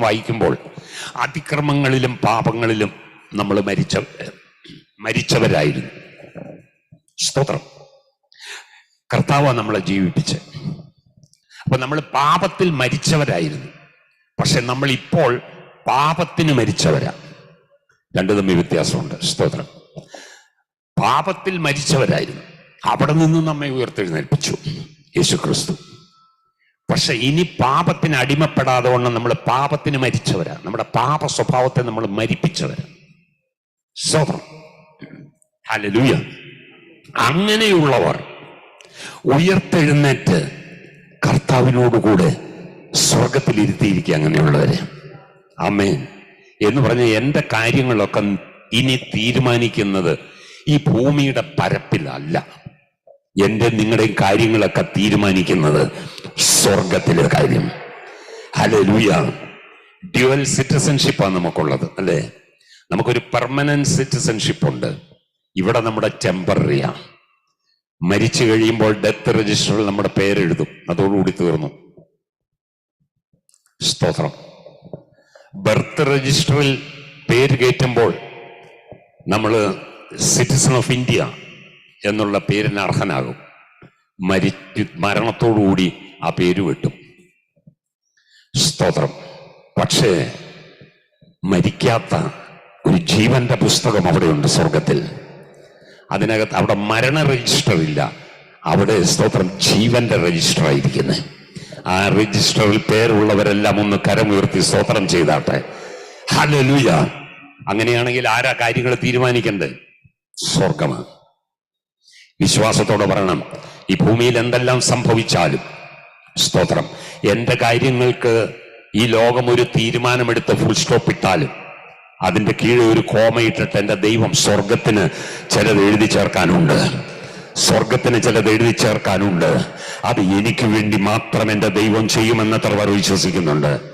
വായിക്കുമ്പോൾ അതിക്രമങ്ങളിലും പാപങ്ങളിലും നമ്മൾ മരിച്ചവരായിരുന്നു. സ്തോത്രം. കർത്താവാ നമ്മളെ ജീവിപ്പിച്ച്. അപ്പൊ നമ്മൾ പാപത്തിൽ മരിച്ചവരായിരുന്നു. പക്ഷെ നമ്മൾ ഇപ്പോൾ പാപത്തിന് മരിച്ചവരാ. രണ്ടു തമ്മിൽ വ്യത്യാസമുണ്ട്. സ്തോത്രം. പാപത്തിൽ മരിച്ചവരായിരുന്നു, അവിടെ നിന്ന് നമ്മെ ഉയർത്തെഴുന്നേൽപ്പിച്ചു യേശു ക്രിസ്തു. പക്ഷെ ഇനി പാപത്തിന് അടിമപ്പെടാതെ കൊണ്ട് നമ്മൾ പാപത്തിന് മരിച്ചവരാ. നമ്മുടെ പാപ സ്വഭാവത്തെ നമ്മൾ മരിപ്പിച്ചവരാ. സ്തോത്രം. ഹല്ലേലൂയ. അങ്ങനെയുള്ളവർ ഉയർത്തെഴുന്നേറ്റ് കർത്താവിനോടുകൂടെ സ്വർഗത്തിൽ ഇരുത്തിയിരിക്കുക. അങ്ങനെയുള്ളവരെ ആമേൻ എന്ന് പറഞ്ഞ എന്റെ കാര്യങ്ങളൊക്കെ ഇനി തീരുമാനിക്കുന്നത് ഈ ഭൂമിയുടെ പരപ്പിലല്ല. എന്റെ നിങ്ങളുടെയും കാര്യങ്ങളൊക്കെ തീരുമാനിക്കുന്നത് സ്വർഗത്തിലെ കാര്യം. ഹല്ലേലൂയ. ഡ്യുവൽ സിറ്റിസൺഷിപ്പാണ് നമുക്കുള്ളത്, അല്ലേ? നമുക്കൊരു പെർമനന്റ് സിറ്റിസൺഷിപ്പ് ഉണ്ട്. ഇവിടെ നമ്മുടെ ടെമ്പററിയാ. മരിച്ചു കഴിയുമ്പോൾ ഡെത്ത് രജിസ്റ്ററിൽ നമ്മുടെ പേരെഴുതും, അതോടുകൂടി തീർന്നു. സ്തോത്രം. ബർത്ത് രജിസ്റ്ററിൽ പേര് കയറ്റുമ്പോൾ നമ്മൾ സിറ്റിസൺ ഓഫ് ഇന്ത്യ എന്നുള്ള പേരിന് അർഹനാകും. മരണത്തോടുകൂടി ആ പേര് വെട്ടും. സ്തോത്രം. പക്ഷേ മരിക്കാത്ത ഒരു ജീവന്റെ പുസ്തകം അവിടെയുണ്ട് സ്വർഗത്തിൽ. അതിനകത്ത് അവിടെ മരണ രജിസ്റ്റർ ഇല്ല, അവിടെ സ്തോത്രം ജീവന്റെ രജിസ്റ്റർ ആയിരിക്കുന്നത്. ആ രജിസ്റ്ററിൽ പേരുള്ളവരെല്ലാം ഒന്ന് കരമുയർത്തി സ്തോത്രം ചെയ്താട്ടെ. ഹല്ലേലൂയ. അങ്ങനെയാണെങ്കിൽ ആരാ കാര്യങ്ങൾ തീരുമാനിക്കേണ്ടത്? സ്വർഗമാണ്. വിശ്വാസത്തോടെ പറയണം, ഈ ഭൂമിയിൽ എന്തെല്ലാം സംഭവിച്ചാലും സ്തോത്രം, എന്റെ കാര്യങ്ങൾക്ക് ഈ ലോകം ഒരു തീരുമാനമെടുത്ത് ഫുൾ സ്റ്റോപ്പ് ഇട്ടാലും അതിന്റെ കീഴിൽ ഒരു കോമയിട്ടിട്ട് എന്റെ ദൈവം സ്വർഗത്തിന് ചിലത് എഴുതി ചേർക്കാനുണ്ട്. സ്വർഗത്തിന് ചിലത് എഴുതി ചേർക്കാനുണ്ട്. അത് എനിക്ക് വേണ്ടി മാത്രം എന്റെ ദൈവം ചെയ്യുമെന്നത്ര വിശ്വസിക്കുന്നുണ്ട്.